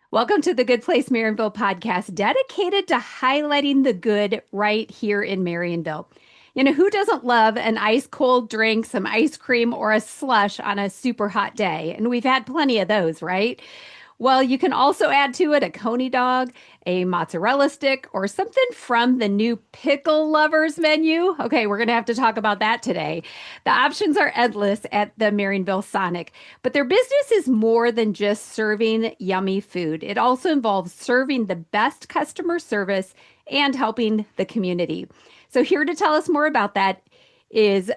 Welcome to the Good Place Marionville podcast, dedicated to highlighting the good right here in Marionville. Who doesn't love an ice cold drink, some ice cream, or a slush on a super hot day? And we've had plenty of those, right? Well, you can also add to it a coney dog, a mozzarella stick, or something from the new pickle lovers menu. Okay, we're going to have to talk about that today. The options are endless at the Marionvillesonic, but their business is more than just serving yummy food. It also involves serving the best customer service and helping the community. So here to tell us more about that is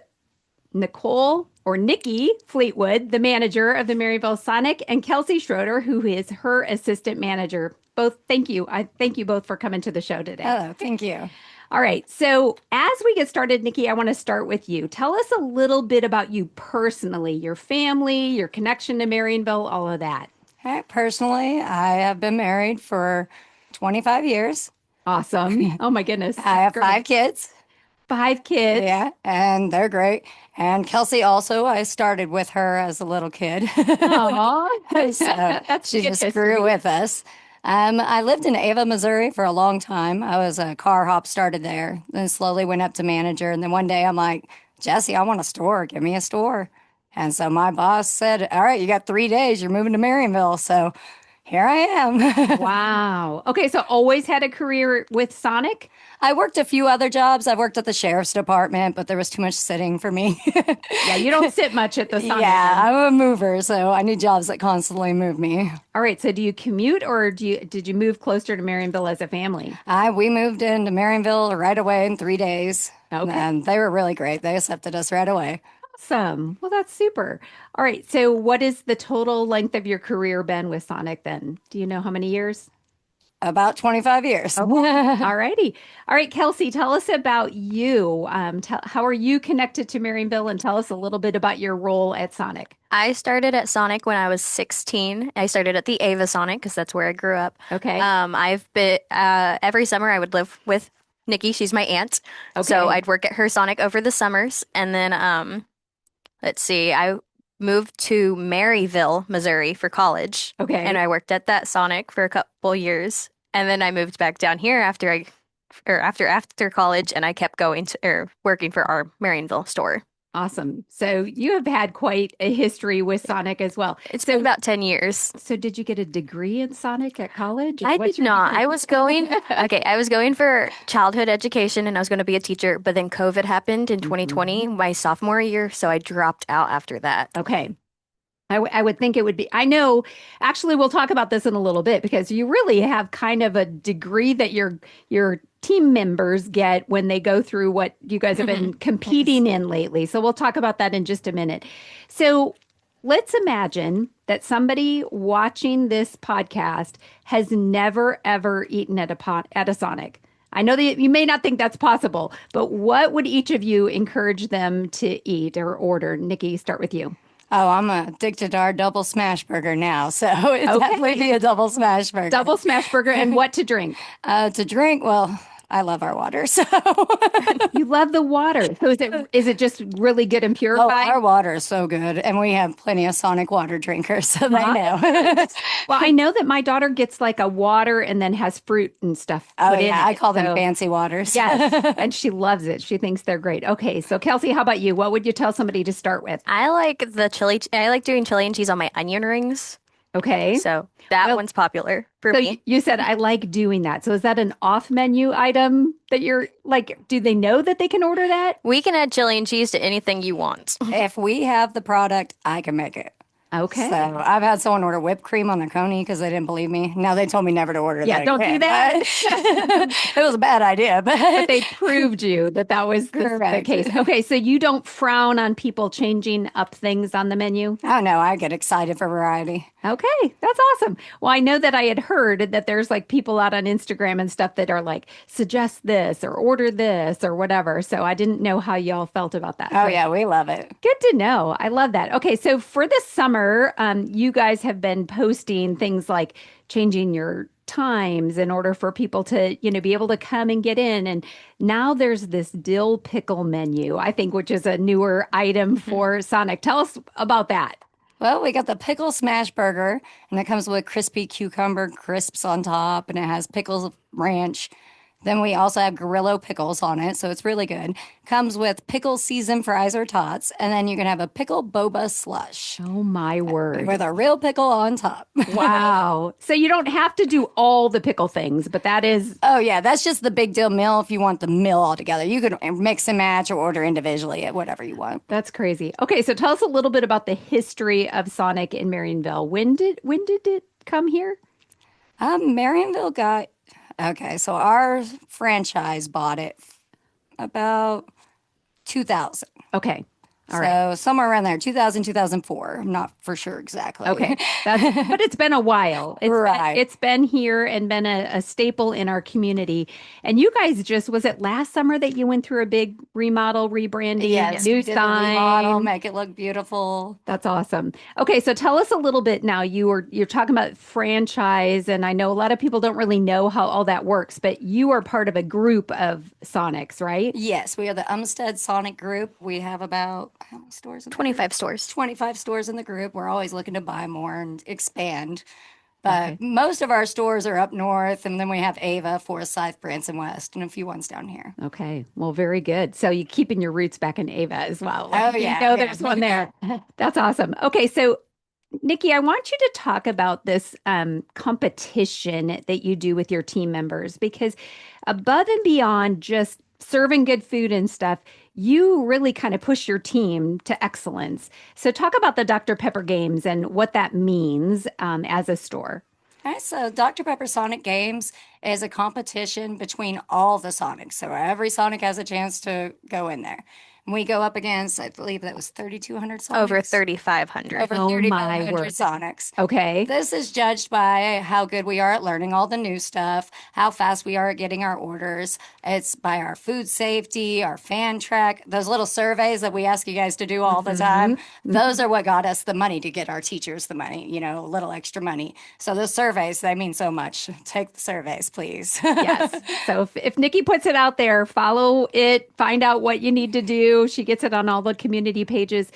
Nicole or Nikki Fleetwood, the manager of the Marionvillesonic, and Kelsy Schroeder, who is her assistant manager. Both, thank you. I thank you both for coming to the show today. Oh, thank you. All right. So, as we get started, Nikki, I want to start with you. Tell us a little bit about you personally, your family, your connection to Marionville, all of that. All right, personally, I have been married for 25 years. Awesome. Oh, my goodness. I have Great. 5 kids. 5 kids. Yeah, and they're great. And Kelsy also, I started with her as a little kid. Aw. So That's she good just history. grew with us. I lived in Ava, Missouri for a long time. I was a car hop, started there, then slowly went up to manager. And then one day I'm like, Jesse, I want a store. Give me a store. And so my boss said, all right, you got 3 days. You're moving to Marionville. So here I am. Wow. Okay. So, always had a career with Sonic? I worked a few other jobs. I worked at the sheriff's department, but there was too much sitting for me. Yeah, you don't sit much at the Sonic. Yeah, then. I'm a mover, so I need jobs that constantly move me. All right. So do you commute or did you move closer to Marionville as a family? We moved into Marionville right away in 3 days. Okay. And they were really great. They accepted us right away. Awesome. Well, that's super. All right. So what is the total length of your career been with Sonic then? Do you know how many years? About 25 years. Okay. All righty. All right, Kelsy, tell us about you. How are you connected to Marionville and tell us a little bit about your role at Sonic. I started at Sonic when I was 16. I started at the Ava Sonic because that's where I grew up. Okay. I've been every summer I would live with Nikki. She's my aunt. Okay. So I'd work at her Sonic over the summers. And then let's see, I moved to Maryville, Missouri for college. Okay. And I worked at that Sonic for a couple years. And then I moved back down here after college, and I kept going to or working for our Marionville store. Awesome. So you have had quite a history with Sonic as well. It's been about 10 years. So did you get a degree in Sonic at college? I What's did your not. degree? I was going, okay, I was going for childhood education and I was going to be a teacher, but then COVID happened in 2020, my sophomore year, so I dropped out after that. Okay. I would think it would be. I know, actually, we'll talk about this in a little bit because you really have kind of a degree that your team members get when they go through what you guys have been competing in lately. So we'll talk about that in just a minute. So let's imagine that somebody watching this podcast has never, ever eaten at a Sonic. I know that you may not think that's possible, but what would each of you encourage them to eat or order? Nikki, start with you. Oh, I'm addicted to our double smash burger now. So it'd definitely be a double smash burger. Double smash burger and what to drink? To drink, well, I love our water. So You love the water. So is it just really good and oh, purified? our water is so good. And we have plenty of Sonic water drinkers, so they know. Well, I know that my daughter gets like a water and then has fruit and stuff Oh, put in yeah, I it. call them So- fancy waters. Yes, and she loves it. She thinks they're great. Okay, so Kelsey, how about you? What would you tell somebody to start with? I like I like doing chili and cheese on my onion rings. Okay. So that Well, one's popular for So me. you said I like doing that. So is that an off menu item that you're like, do they know that they can order that? We can add chili and cheese to anything you want. If we have the product, I can make it. Okay. So I've had someone order whipped cream on their coney because they didn't believe me. Now they told me never to order Yeah, that don't do again, that. but it was a bad idea, But but they proved you that that was the Correct. case. Okay, so you don't frown on people changing up things on the menu? I don't know. I get excited for variety. Okay, that's awesome. Well, I know that I had heard that there's like people out on Instagram and stuff that are like, suggest this or order this or whatever. So I didn't know how y'all felt about that. Oh, So yeah, we love it. good to know. I love that. Okay, so for the summer, you guys have been posting things like changing your times in order for people to, be able to come and get in. And now there's this dill pickle menu, I think, which is a newer item for Sonic. Tell us about that. Well, we got the pickle smash burger, and it comes with crispy cucumber crisps on top, and it has pickles ranch. Then we also have Grillo pickles on it, so it's really good. Comes with pickle seasoned fries or tots, and then you can have a pickle boba slush Oh my word. with a real pickle on top. Wow. So you don't have to do all the pickle things, but that is Oh yeah, that's just the big deal meal if you want the meal all together. You can mix and match or order individually at whatever you want. that's crazy. Okay, so tell us a little bit about the history of Sonic in Marionville. When did it come here? Marionville got okay, so our franchise bought it about 2000. Okay. All right. So somewhere around there, 2000, 2004. I'm not for sure exactly. Okay. But it's been a while. Right. It's been here and been a staple in our community. And you guys was it last summer that you went through a big remodel, rebranding, Yes, new we did the remodel, sign? make it look beautiful. That's awesome. Okay, so tell us a little bit now. You're talking about franchise, and I know a lot of people don't really know how all that works, but you are part of a group of Sonics, right? Yes, we are the Umstead Sonic Group. We have about how many stores in the group? 25 stores. 25 stores in the group. We're always looking to buy more and expand. But Okay. most of our stores are up north, and then we have Ava, Forsyth, Branson West, and a few ones down here. Okay. Well, very good. So you keeping your roots back in Ava as well. Oh, You yeah, know yeah. there's one there. That's awesome. Okay, so Nikki, I want you to talk about this competition that you do with your team members because above and beyond just serving good food and stuff, you really kind of push your team to excellence. So talk about the Dr. Pepper Games and what that means as a store. All right, so Dr. Pepper Sonic Games is a competition between all the Sonics. So every Sonic has a chance to go in there. And we go up against, I believe that was 3,200 Sonics. Over 3,500. Over Oh, my 3,500 word. Sonics. Okay. This is judged by how good we are at learning all the new stuff, how fast we are at getting our orders. It's by our food safety, our fan track, those little surveys that we ask you guys to do all the time. Those are what got us the money to get our teachers the money, a little extra money. So those surveys, they mean so much. Take the surveys, please. Yes. So if Nikki puts it out there, follow it, find out what you need to do. She gets it on all the community pages.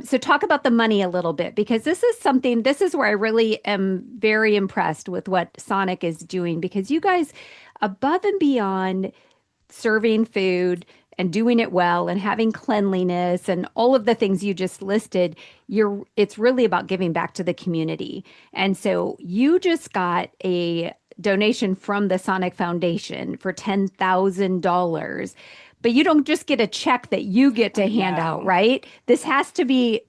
So talk about the money a little bit because this is where I really am very impressed with what Sonic is doing because you guys, above and beyond serving food and doing it well and having cleanliness and all of the things you just listed, it's really about giving back to the community. And so you just got a donation from the Sonic Foundation for $10,000. But you don't just get a check that you get to hand out, right? There has to be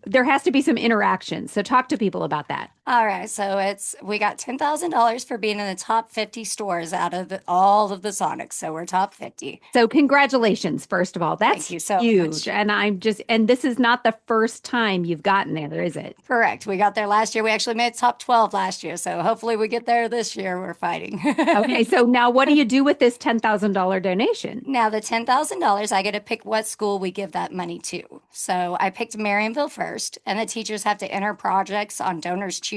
some interaction. So talk to people about that. All right, so we got $10,000 for being in the top 50 stores out of all of the Sonics. So we're top 50. So congratulations, first of all. That's Thank you so huge. much. And this is not the first time you've gotten there, is it? Correct. We got there last year. We actually made top 12 last year. So hopefully we get there this year. We're fighting. Okay, so now what do you do with this $10,000 donation? Now, the $10,000, I get to pick what school we give that money to. So I picked Marionville first, and the teachers have to enter projects on donors choose.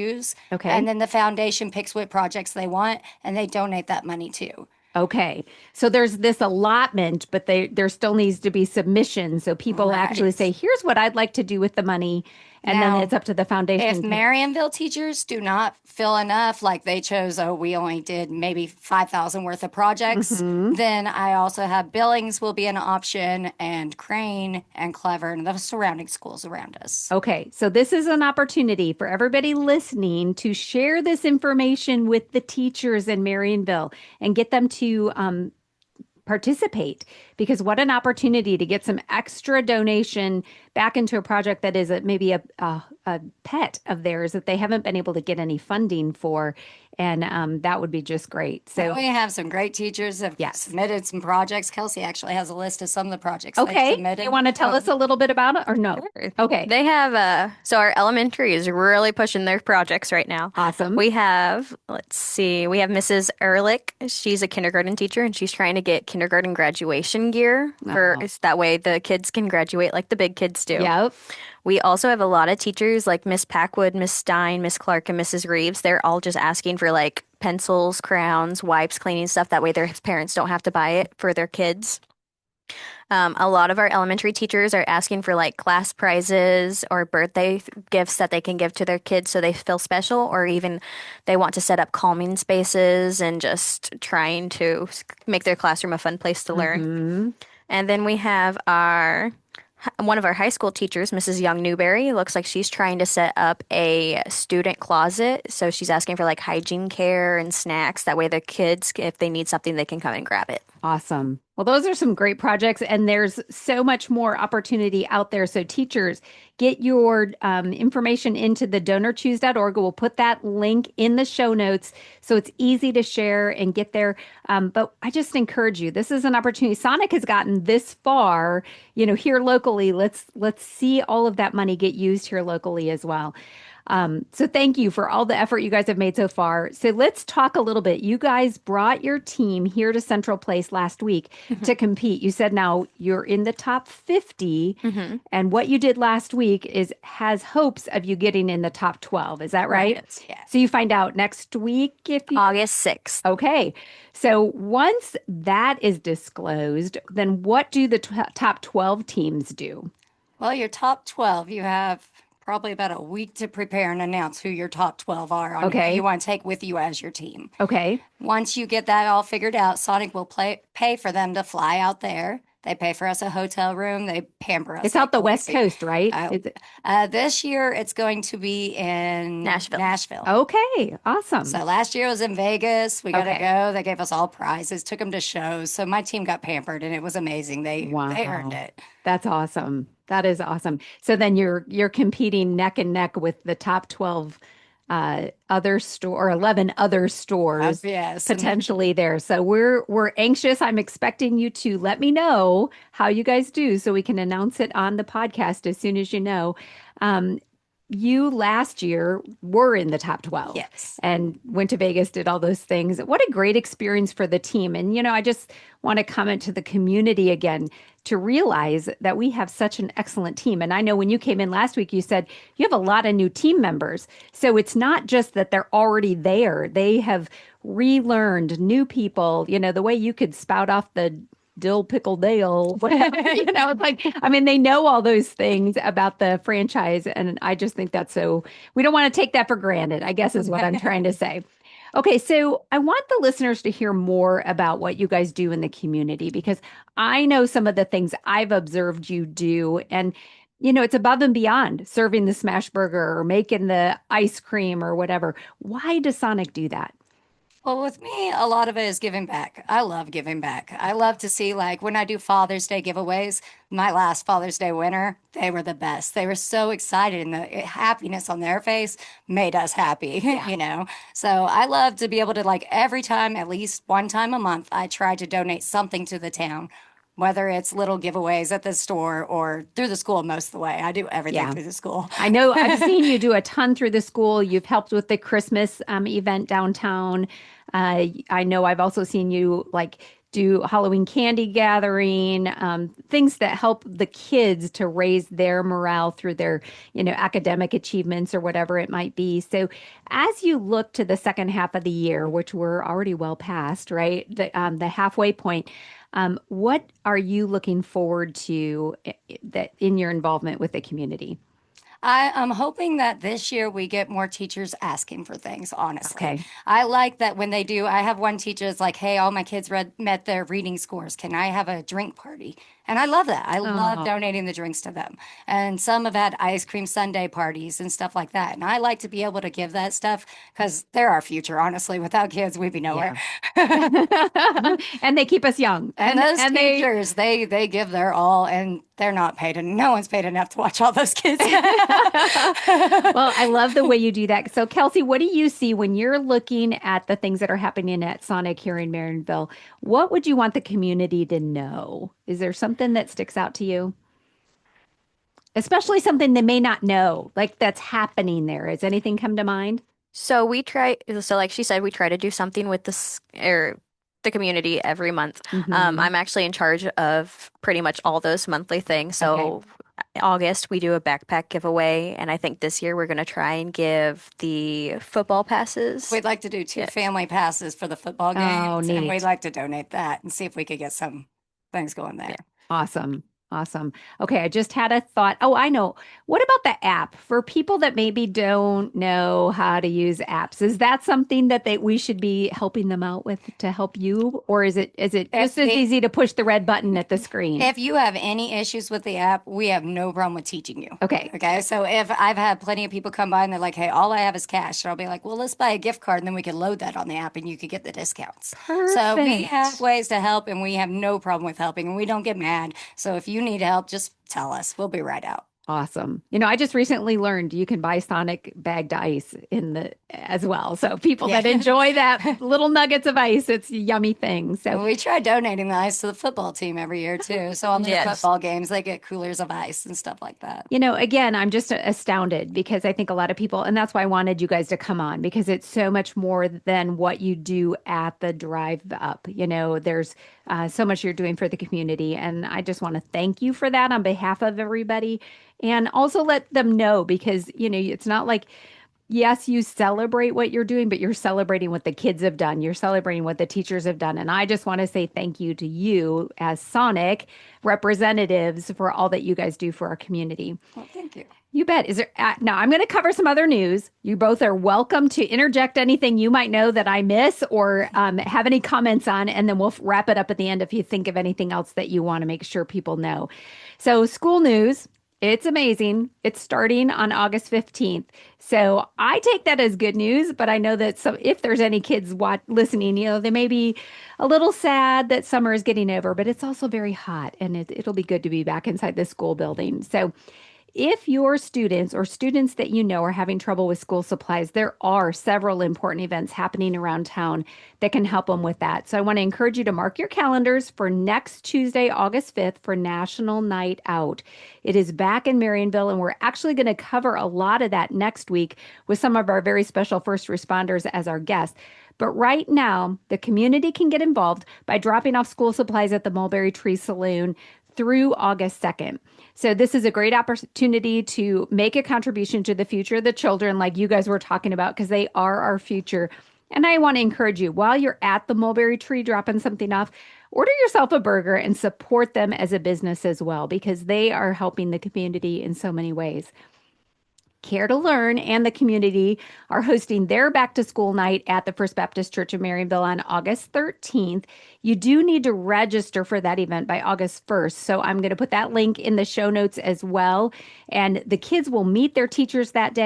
Okay. And then the foundation picks what projects they want, and they donate that money to. Okay. So there's this allotment, but there still needs to be submissions. So people actually say, here's what I'd like to do with the money. And Now, then it's up to the foundation. If Marionville teachers do not feel enough, like they chose, we only did maybe 5,000 worth of projects, then I also have Billings will be an option, and Crane and Clever and the surrounding schools around us. Okay, so this is an opportunity for everybody listening to share this information with the teachers in Marionville and get them to participate because what an opportunity to get some extra donation back into a project that is maybe a pet of theirs that they haven't been able to get any funding for. And that would be just great. So we have some great teachers that have submitted some projects. Kelsy actually has a list of some of the projects they've okay, submitted. you want to tell us a little bit about it or no? Sure. Okay, They have, so our elementary is really pushing their projects right now. awesome. We have Mrs. Ehrlich. She's a kindergarten teacher and she's trying to get kindergarten graduation gear that way the kids can graduate like the big kids do. Yep. We also have a lot of teachers like Miss Packwood, Miss Stein, Miss Clark, and Mrs. Reeves. They're all just asking for like pencils, crayons, wipes, cleaning stuff. That way their parents don't have to buy it for their kids. A lot of our elementary teachers are asking for like class prizes or birthday gifts that they can give to their kids so they feel special, or even they want to set up calming spaces and just trying to make their classroom a fun place to learn. Hmm. And then we have our one of our high school teachers, Mrs. Young Newberry, looks like she's trying to set up a student closet. So she's asking for like hygiene care and snacks. That way the kids, if they need something, they can come and grab it. Awesome. Well, those are some great projects, and there's so much more opportunity out there. So, teachers, get your information into the donorchoose.org. We'll put that link in the show notes so it's easy to share and get there. But I just encourage you. This is an opportunity. Sonic has gotten this far, here locally. Let's see all of that money get used here locally as well. So thank you for all the effort you guys have made so far. So let's talk a little bit. You guys brought your team here to Central Place last week to compete. You said now you're in the top 50, Hmm. and what you did last week has hopes of you getting in the top 12. Is that right? Right. Yeah. So you find out next week if you August 6th. Okay. So once that is disclosed, then what do the top 12 teams do? Well, your top 12, you have probably about a week to prepare and announce who your top 12 are on who you Okay. want to take with you as your team. Okay. Once you get that all figured out, Sonic will pay for them to fly out there. They pay for us a hotel room. They pamper us It's like out the West crazy. Coast, right? Uh, Is it? this year, it's going to be in Nashville. Nashville. Okay. Awesome. So last year was in Vegas. We got to Okay. go. They gave us all prizes, took them to shows. So my team got pampered, and it was amazing. They earned Wow. it. That's awesome. That is awesome. So then you're competing neck and neck with the top 12 other store or 11 other stores Yes, and potentially there. So we're anxious. I'm expecting you to let me know how you guys do so we can announce it on the podcast as soon as you know. Um, you last year were in the top 12 yes. and went to Vegas, did all those things. What a great experience for the team. And, I just want to comment to the community again to realize that we have such an excellent team. And I know when you came in last week, you said you have a lot of new team members. So it's not just that they're already there, they have relearned new people, the way you could spout off the dill pickle dale whatever it's like, I mean, they know all those things about the franchise, and I just think that's so, we don't want to take that for granted, I guess is what I'm trying to say. Okay, so I want the listeners to hear more about what you guys do in the community, because I know some of the things I've observed you do, and it's above and beyond serving the smash burger or making the ice cream or whatever. Why does Sonic do that? Well, with me, a lot of it is giving back. I love giving back. I love to see, like, when I do Father's Day giveaways, my last Father's Day winner, they were the best. They were so excited, and the happiness on their face made us happy, Yeah. So I love to be able to, like, every time, at least one time a month, I try to donate something to the town, whether it's little giveaways at the store or through the school most of the way. I do everything Yeah. through the school. I know I've seen you do a ton through the school. You've helped with the Christmas event downtown. I know I've also seen you like do Halloween candy gathering, things that help the kids to raise their morale through their, academic achievements or whatever it might be. So as you look to the second half of the year, which we're already well past, right? The halfway point, what are you looking forward to that in your involvement with the community? I am hoping that this year we get more teachers asking for things, honestly. Okay. I like that when they do. I have one teacher that's like, hey, all my kids met their reading scores. Can I have a drink party? And I love that. I love Oh, donating the drinks to them. And some have had ice cream sundae parties and stuff like that. And I like to be able to give that stuff because they're our future, honestly. Without kids, we'd be nowhere. yeah. And they keep us young. And those And they teachers, they give their all, and they're not paid, and no one's paid enough to watch all those kids. Well, I love the way you do that. So, Kelsey, what do you see when you're looking at the things that are happening at Sonic here in Marionville? What would you want the community to know? Is there something that sticks out to you? Especially something they may not know, like that's happening there. Has anything come to mind? So like she said, we try to do something with this or the community every month. Hmm. I'm actually in charge of pretty much all those monthly things. Okay. So August we do a backpack giveaway, and I think this year we're gonna try and give the football passes. We'd like to do two Yeah. family passes for the football Oh, games, and we'd neat. like to donate that and see if we could get some things going Yeah. there. Awesome. Awesome. Okay, I just had a thought. Oh, I know. What about the app for people that maybe don't know how to use apps? Is that something that we should be helping them out with to help you, or is it If, just as easy to push the red button at the screen? If you have any issues with the app, we have no problem with teaching you. Okay. Okay. So if I've had plenty of people come by and they're like, hey, all I have is cash. And I'll be like, well, let's buy a gift card and then we can load that on the app and you could get the discounts. So we have Perfect. ways to help and we have no problem with helping and we don't get mad. So if you need help, just tell us. We'll be right out. Awesome. I just recently learned you can buy Sonic bagged ice in the as well. So people Yeah. that enjoy that little nuggets of ice, it's a yummy thing. So We try donating the ice to the football team every year too. So on their Yes. football games, they get coolers of ice and stuff like that. again, I'm just astounded because I think a lot of people, and that's why I wanted you guys to come on because it's so much more than what you do at the drive up. There's so much you're doing for the community. And I just want to thank you for that on behalf of everybody. And also let them know because, it's not like, yes, you celebrate what you're doing, but you're celebrating what the kids have done. You're celebrating what the teachers have done. And I just want to say thank you to you as Sonic representatives for all that you guys do for our community. Well, thank you. You bet. Is there now I'm going to cover some other news. You both are welcome to interject anything you might know that I miss or have any comments on, and then we'll wrap it up at the end if you think of anything else that you want to make sure people know. So, school news. It's amazing. It's starting on August 15th. So I take that as good news, but I know that if there's any kids listening, they may be a little sad that summer is getting over, but it's also very hot and it'll be good to be back inside the school building. So if your students or students that are having trouble with school supplies, there are several important events happening around town that can help them with that. So I want to encourage you to mark your calendars for next Tuesday, August 5th for National Night Out. It is back in Marionville, and we're actually going to cover a lot of that next week with some of our very special first responders as our guests. But right now, the community can get involved by dropping off school supplies at the Mulberry Tree Saloon through August 2nd. So this is a great opportunity to make a contribution to the future of the children like you guys were talking about because they are our future. And I want to encourage you, while you're at the Mulberry Tree dropping something off, order yourself a burger and support them as a business as well because they are helping the community in so many ways. Care to Learn and the community are hosting their back to school night at the First Baptist Church of Marionville on August 13th. You do need to register for that event by August 1st. So I'm going to put that link in the show notes as well. And the kids will meet their teachers that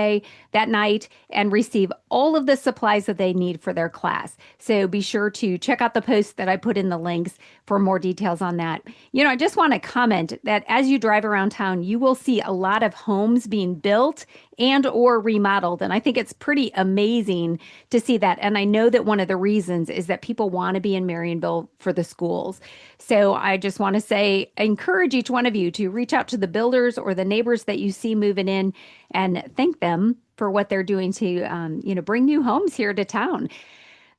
night, and receive all of the supplies that they need for their class. So be sure to check out the posts that I put in the links for more details on that. I just want to comment that as you drive around town, you will see a lot of homes being built and or remodeled. And I think it's pretty amazing to see that. And I know that one of the reasons is that people want to be in Marionville for the schools. So I just want to I encourage each one of you to reach out to the builders or the neighbors that you see moving in and thank them for what they're doing to, bring new homes here to town.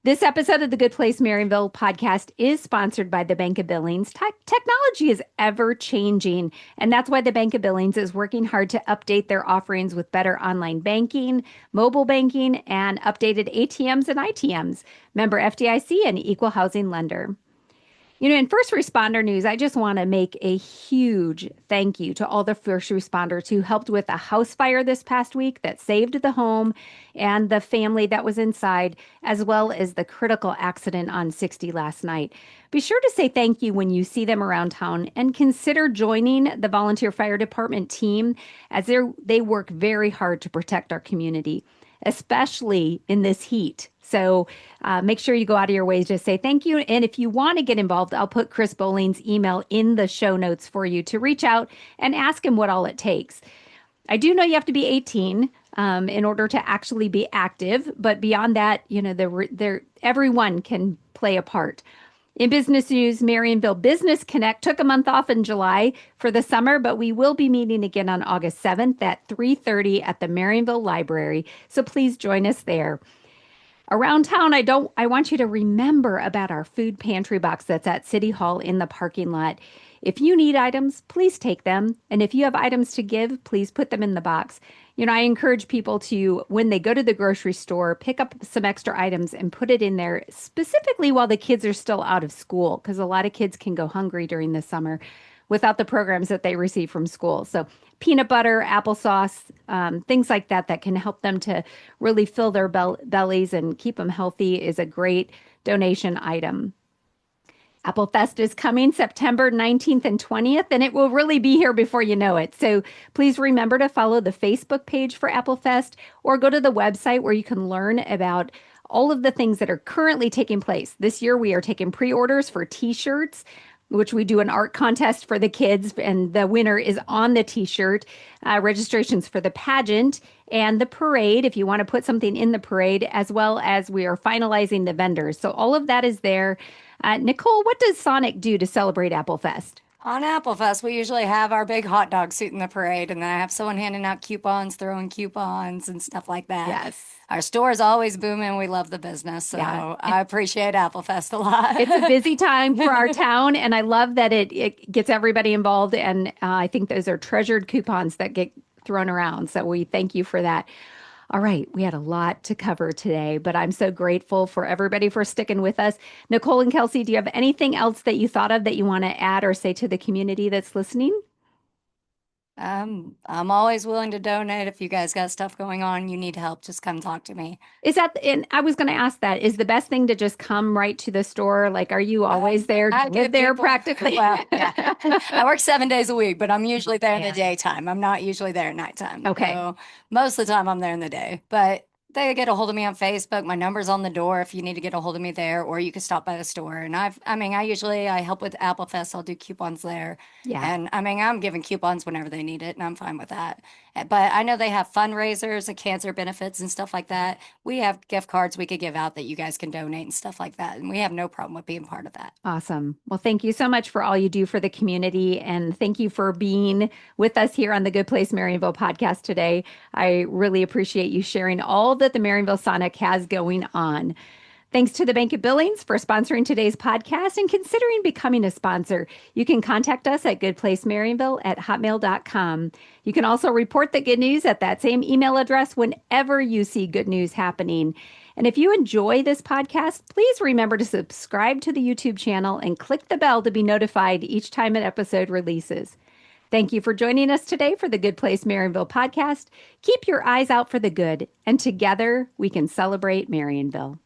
This episode of the Good Place Marionville podcast is sponsored by the Bank of Billings. Technology is ever changing, and that's why the Bank of Billings is working hard to update their offerings with better online banking, mobile banking, and updated ATMs and ITMs. Member FDIC and equal housing lender. In first responder news, I just want to make a huge thank you to all the first responders who helped with a house fire this past week that saved the home and the family that was inside, as well as the critical accident on 60 last night. Be sure to say thank you when you see them around town and consider joining the volunteer fire department team as they work very hard to protect our community, especially in this heat. So make sure you go out of your way to say thank you. And if you want to get involved, I'll put Chris Bowling's email in the show notes for you to reach out and ask him what all it takes. I do know you have to be 18 in order to actually be active. But beyond that, everyone can play a part. In business news, Marionville Business Connect took a month off in July for the summer, but we will be meeting again on August 7th at 3:30 at the Marionville Library. So please join us there. Around town, I want you to remember about our food pantry box that's at City Hall in the parking lot. If you need items, please take them. And if you have items to give, please put them in the box. I encourage people to, when they go to the grocery store, pick up some extra items and put it in there, specifically while the kids are still out of school, because a lot of kids can go hungry during the summer without the programs that they receive from school. So peanut butter, applesauce, things like that that can help them to really fill their bellies and keep them healthy is a great donation item. Apple Fest is coming September 19th and 20th, and it will really be here before you know it. So please remember to follow the Facebook page for Apple Fest or go to the website where you can learn about all of the things that are currently taking place. This year, we are taking pre-orders for t-shirts, which we do an art contest for the kids, and the winner is on the t-shirt. Registrations for the pageant and the parade, if you want to put something in the parade, as well as we are finalizing the vendors. So all of that is there. Nicole, what does Sonic do to celebrate Apple Fest? On Apple Fest, we usually have our big hot dog suit in the parade, and then I have someone handing out coupons, throwing coupons and stuff like that. Yes. Our store is always booming. We love the business, so Yeah. I appreciate Apple Fest a lot. It's a busy time for our town, and I love that it gets everybody involved. And I think those are treasured coupons that get thrown around. So we thank you for that. All right, we had a lot to cover today, but I'm so grateful for everybody for sticking with us. Nicole and Kelsy, do you have anything else that you thought of that you want to add or say to the community that's listening? I'm always willing to donate. If you guys got stuff going on, you need help, just come talk to me. Is that, and I was going to ask that, is the best thing to just come right to the store? Like, are you always there? I Live give there people- practically? Well, yeah. I work 7 days a week, but I'm usually there in the daytime. I'm not usually there at nighttime. Okay. So most of the time I'm there in the day, but they get a hold of me on Facebook. My number's on the door if you need to get a hold of me there, or you can stop by the store. And I help with Apple Fest. I'll do coupons there. Yeah. And I'm giving coupons whenever they need it, and I'm fine with that. But I know they have fundraisers and cancer benefits and stuff like that. We have gift cards we could give out that you guys can donate and stuff like that. And we have no problem with being part of that. Awesome. Well, thank you so much for all you do for the community. And thank you for being with us here on the Good Place Marionville podcast today. I really appreciate you sharing all that the Marionville Sonic has going on. Thanks to the Bank of Billings for sponsoring today's podcast and considering becoming a sponsor. You can contact us at goodplacemarionville@hotmail.com. You can also report the good news at that same email address whenever you see good news happening. And if you enjoy this podcast, please remember to subscribe to the YouTube channel and click the bell to be notified each time an episode releases. Thank you for joining us today for the Good Place Marionville podcast. Keep your eyes out for the good, and together we can celebrate Marionville.